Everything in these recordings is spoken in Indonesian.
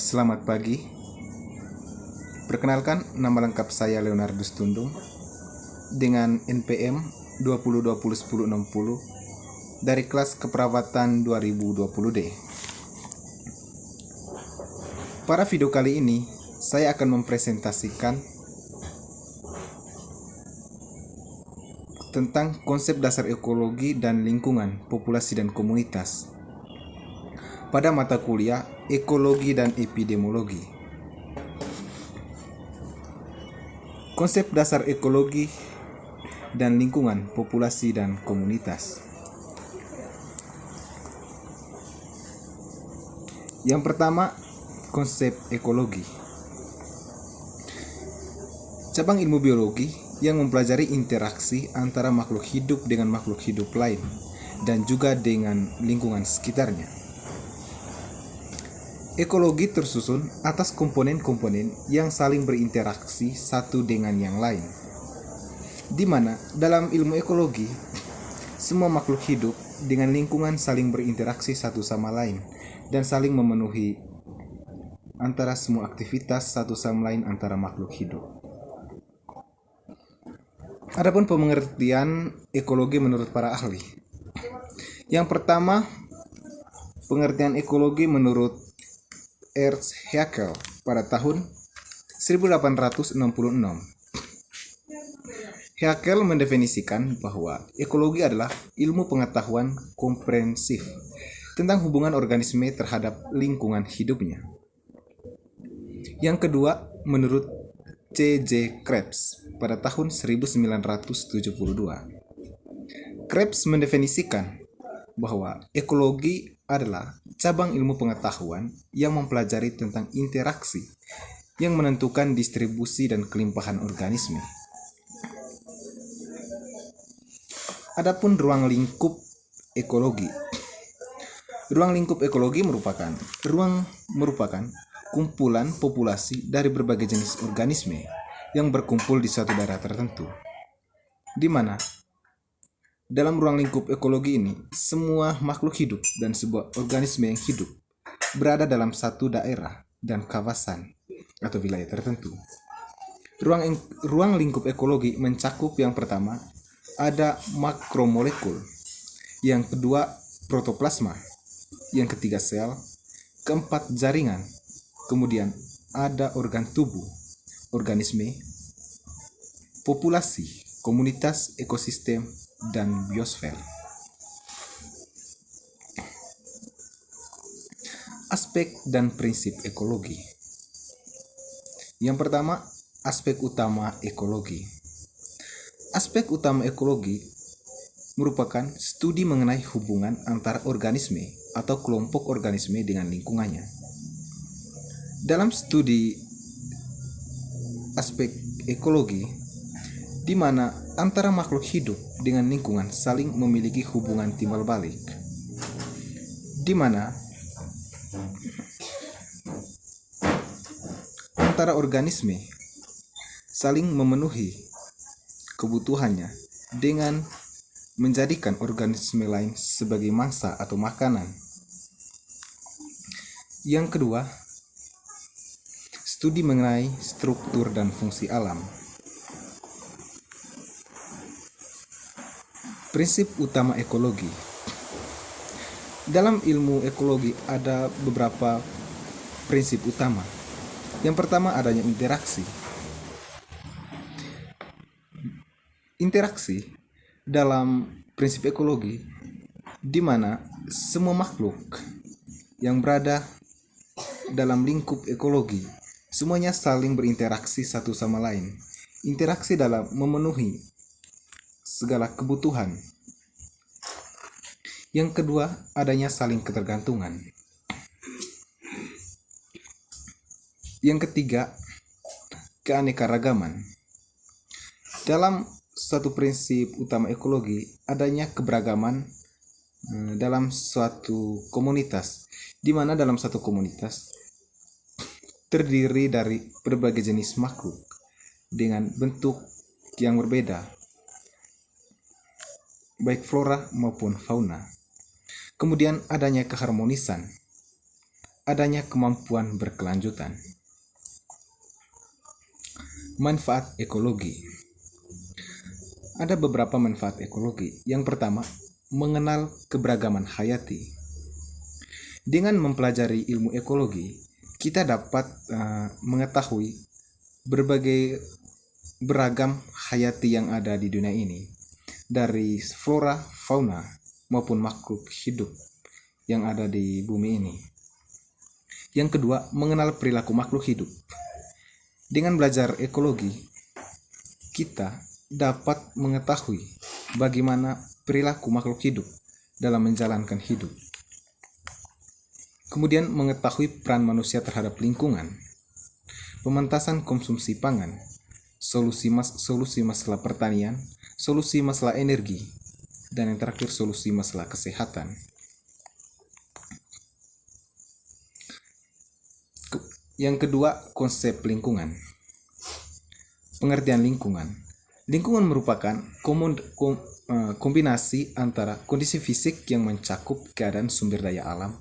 Selamat pagi. Perkenalkan, nama lengkap saya Leonardus Tundung dengan NPM 20201060 dari kelas keperawatan 2020D. Pada video kali ini, saya akan mempresentasikan tentang konsep dasar ekologi dan lingkungan, populasi dan komunitas pada mata kuliah Ekologi dan Epidemiologi. Konsep dasar ekologi dan lingkungan, populasi dan komunitas. Yang pertama, konsep ekologi. Cabang ilmu biologi yang mempelajari interaksi antara makhluk hidup dengan makhluk hidup lain dan juga dengan lingkungan sekitarnya. Ekologi tersusun atas komponen-komponen yang saling berinteraksi satu dengan yang lain, di mana dalam ilmu ekologi, semua makhluk hidup dengan lingkungan saling berinteraksi satu sama lain dan saling memenuhi antara semua aktivitas satu sama lain antara makhluk hidup. Adapun pengertian ekologi menurut para ahli. Yang pertama, pengertian ekologi menurut Ernst Haeckel pada tahun 1866. Haeckel mendefinisikan bahwa ekologi adalah ilmu pengetahuan komprehensif tentang hubungan organisme terhadap lingkungan hidupnya. Yang kedua, menurut C.J. Krebs pada tahun 1972. Krebs mendefinisikan bahwa ekologi adalah cabang ilmu pengetahuan yang mempelajari tentang interaksi yang menentukan distribusi dan kelimpahan organisme. Adapun ruang lingkup ekologi. Ruang lingkup ekologi merupakan kumpulan populasi dari berbagai jenis organisme yang berkumpul di suatu daerah tertentu, di mana dalam ruang lingkup ekologi ini, semua makhluk hidup dan sebuah organisme yang hidup berada dalam satu daerah dan kawasan atau wilayah tertentu. Ruang lingkup ekologi mencakup yang pertama, ada makromolekul, yang kedua protoplasma, yang ketiga sel, keempat jaringan, kemudian ada organ tubuh, organisme, populasi, komunitas, ekosistem, dan biosfer. Aspek dan prinsip ekologi. Yang pertama, aspek utama ekologi. Aspek utama ekologi merupakan studi mengenai hubungan antara organisme atau kelompok organisme dengan lingkungannya. Dalam studi aspek ekologi, di mana antara makhluk hidup dengan lingkungan saling memiliki hubungan timbal balik, di mana antara organisme saling memenuhi kebutuhannya dengan menjadikan organisme lain sebagai mangsa atau makanan. Yang kedua, studi mengenai struktur dan fungsi alam. Prinsip utama ekologi. Dalam ilmu ekologi ada beberapa prinsip utama. Yang pertama, adanya interaksi. Interaksi dalam prinsip ekologi di mana semua makhluk yang berada dalam lingkup ekologi semuanya saling berinteraksi satu sama lain. Interaksi dalam memenuhi segala kebutuhan. Yang kedua, adanya saling ketergantungan. Yang ketiga, keanekaragaman. Dalam suatu prinsip utama ekologi, adanya keberagaman dalam suatu komunitas, di mana dalam satu komunitas terdiri dari berbagai jenis makhluk dengan bentuk yang berbeda, baik flora maupun fauna. Kemudian adanya keharmonisan adanya kemampuan berkelanjutan. Manfaat ekologi. Ada beberapa manfaat ekologi. Yang pertama, mengenal keberagaman hayati. Dengan mempelajari ilmu ekologi, kita dapat mengetahui berbagai beragam hayati yang ada di dunia ini, dari flora, fauna, maupun makhluk hidup yang ada di bumi ini. Yang kedua, mengenal perilaku makhluk hidup. Dengan belajar ekologi, kita dapat mengetahui bagaimana perilaku makhluk hidup dalam menjalankan hidup. Kemudian mengetahui peran manusia terhadap lingkungan, pementasan konsumsi pangan, solusi masalah pertanian, solusi masalah energi, dan yang terakhir solusi masalah kesehatan. Yang kedua, konsep lingkungan. Pengertian lingkungan. Lingkungan merupakan kombinasi antara kondisi fisik yang mencakup keadaan sumber daya alam,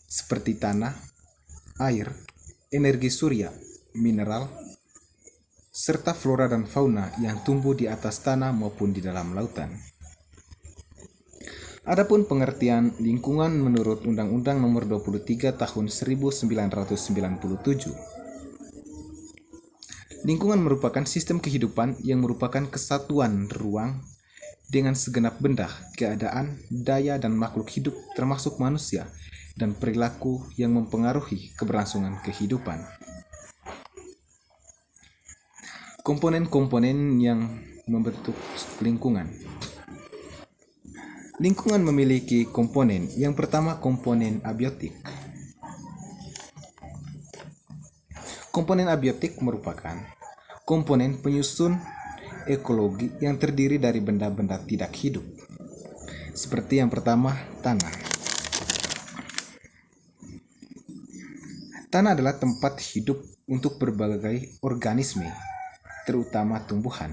seperti tanah, air, energi surya, mineral, serta flora dan fauna yang tumbuh di atas tanah maupun di dalam lautan. Adapun pengertian lingkungan menurut Undang-Undang Nomor 23 Tahun 1997. Lingkungan merupakan sistem kehidupan yang merupakan kesatuan ruang dengan segenap benda, keadaan, daya, dan makhluk hidup termasuk manusia, dan perilaku yang mempengaruhi keberlangsungan kehidupan. Komponen-komponen yang membentuk lingkungan. Lingkungan memiliki komponen. Yang pertama, komponen abiotik. Komponen abiotik merupakan komponen penyusun ekologi yang terdiri dari benda-benda tidak hidup. Seperti yang pertama, tanah. Tanah adalah tempat hidup untuk berbagai organisme, terutama tumbuhan.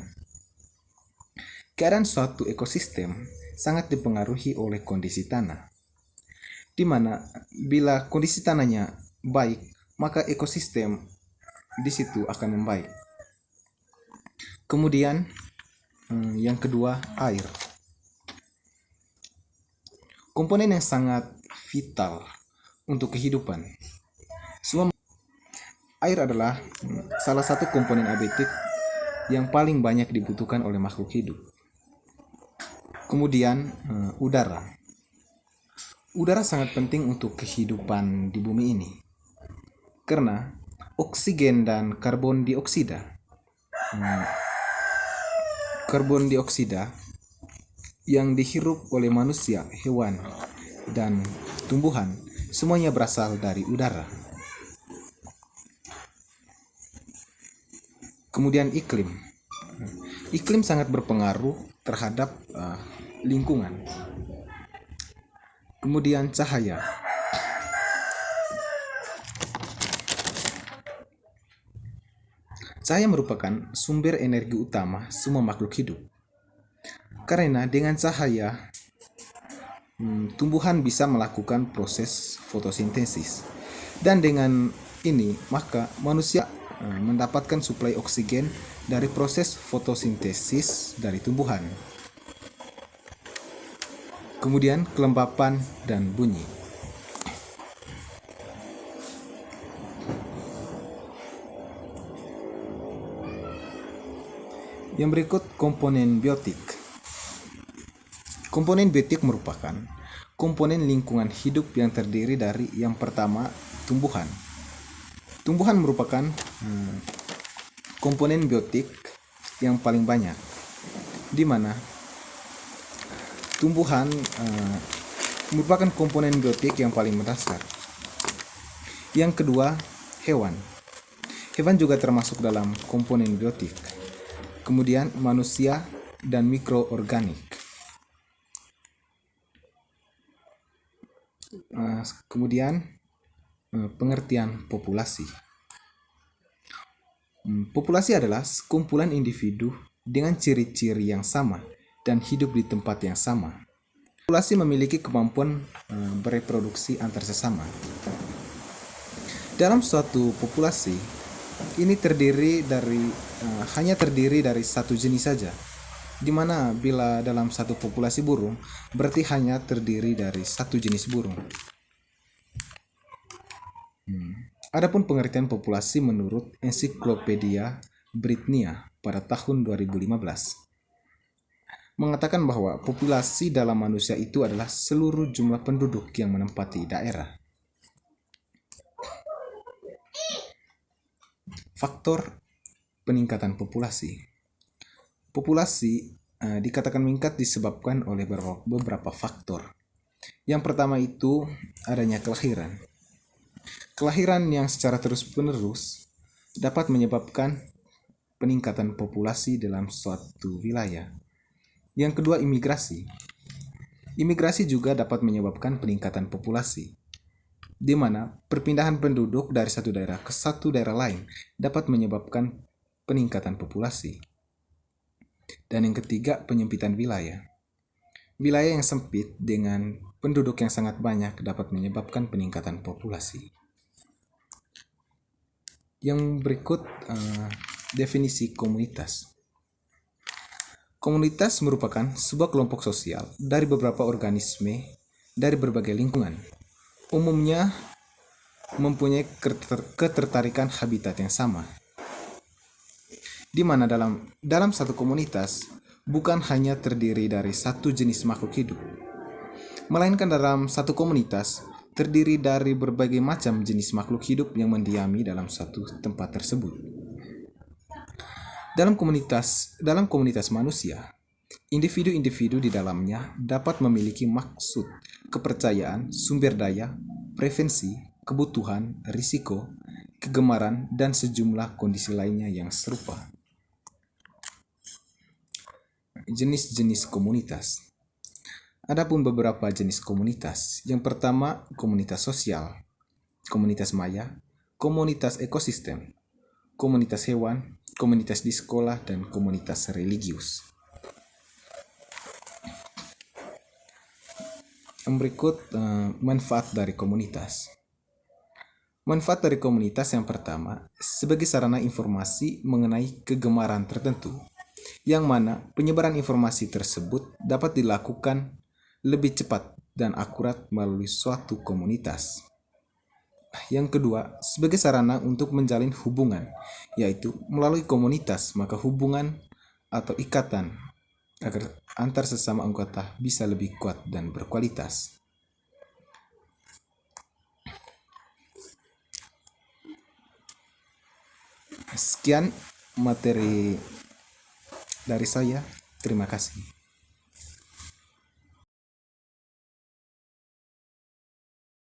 Keadaan suatu ekosistem sangat dipengaruhi oleh kondisi tanah, di mana bila kondisi tanahnya baik, maka ekosistem di situ akan membaik. Kemudian yang kedua, air. Komponen yang sangat vital untuk kehidupan. Air adalah salah satu komponen abiotik yang paling banyak dibutuhkan oleh makhluk hidup. Kemudian udara. Udara sangat penting untuk kehidupan di bumi ini, karena oksigen dan karbon dioksida yang dihirup oleh manusia, hewan, dan tumbuhan semuanya berasal dari udara. Kemudian iklim. Iklim sangat berpengaruh terhadap lingkungan. Kemudian cahaya. Cahaya merupakan sumber energi utama semua makhluk hidup. Karena dengan cahaya, tumbuhan bisa melakukan proses fotosintesis. Dan dengan ini, maka manusia mendapatkan suplai oksigen dari proses fotosintesis dari tumbuhan. Kemudian kelembapan dan bunyi. Yang berikut, komponen biotik. Komponen biotik merupakan komponen lingkungan hidup yang terdiri dari yang pertama, tumbuhan. Tumbuhan merupakan komponen biotik yang paling banyak, di mana tumbuhan merupakan komponen biotik yang paling mendasar. Yang kedua, hewan. Hewan juga termasuk dalam komponen biotik. Kemudian manusia dan mikroorganik. Kemudian pengertian populasi. Populasi adalah sekumpulan individu dengan ciri-ciri yang sama dan hidup di tempat yang sama. Populasi memiliki kemampuan bereproduksi antar sesama. Dalam suatu populasi, ini hanya terdiri dari satu jenis saja. Di mana bila dalam satu populasi burung, berarti hanya terdiri dari satu jenis burung. Adapun pengertian populasi menurut Ensiklopedia Britannia pada tahun 2015 mengatakan bahwa populasi dalam manusia itu adalah seluruh jumlah penduduk yang menempati daerah. Faktor peningkatan populasi. Populasi dikatakan meningkat disebabkan oleh beberapa faktor. Yang pertama itu adanya kelahiran. Kelahiran yang secara terus-menerus dapat menyebabkan peningkatan populasi dalam suatu wilayah. Yang kedua, imigrasi. Imigrasi juga dapat menyebabkan peningkatan populasi, di mana perpindahan penduduk dari satu daerah ke satu daerah lain dapat menyebabkan peningkatan populasi. Dan yang ketiga, penyempitan wilayah. Wilayah yang sempit dengan penduduk yang sangat banyak dapat menyebabkan peningkatan populasi. Yang berikut definisi komunitas. Komunitas merupakan sebuah kelompok sosial dari beberapa organisme dari berbagai lingkungan. Umumnya mempunyai ketertarikan habitat yang sama. Di mana dalam satu komunitas bukan hanya terdiri dari satu jenis makhluk hidup, melainkan dalam satu komunitas terdiri dari berbagai macam jenis makhluk hidup yang mendiami dalam satu tempat tersebut. Dalam komunitas manusia, individu-individu di dalamnya dapat memiliki maksud, kepercayaan, sumber daya, preferensi, kebutuhan, risiko, kegemaran, dan sejumlah kondisi lainnya yang serupa. Jenis-jenis komunitas. Adapun beberapa jenis komunitas. Yang pertama, komunitas sosial, komunitas maya, komunitas ekosistem, komunitas hewan, komunitas di sekolah, dan komunitas religius. Berikut manfaat dari komunitas. Manfaat dari komunitas yang pertama, sebagai sarana informasi mengenai kegemaran tertentu, yang mana penyebaran informasi tersebut dapat dilakukan lebih cepat dan akurat melalui suatu komunitas. Yang kedua, sebagai sarana untuk menjalin hubungan, yaitu melalui komunitas, maka hubungan atau ikatan agar antar sesama anggota bisa lebih kuat dan berkualitas. Sekian materi dari saya. Terima kasih.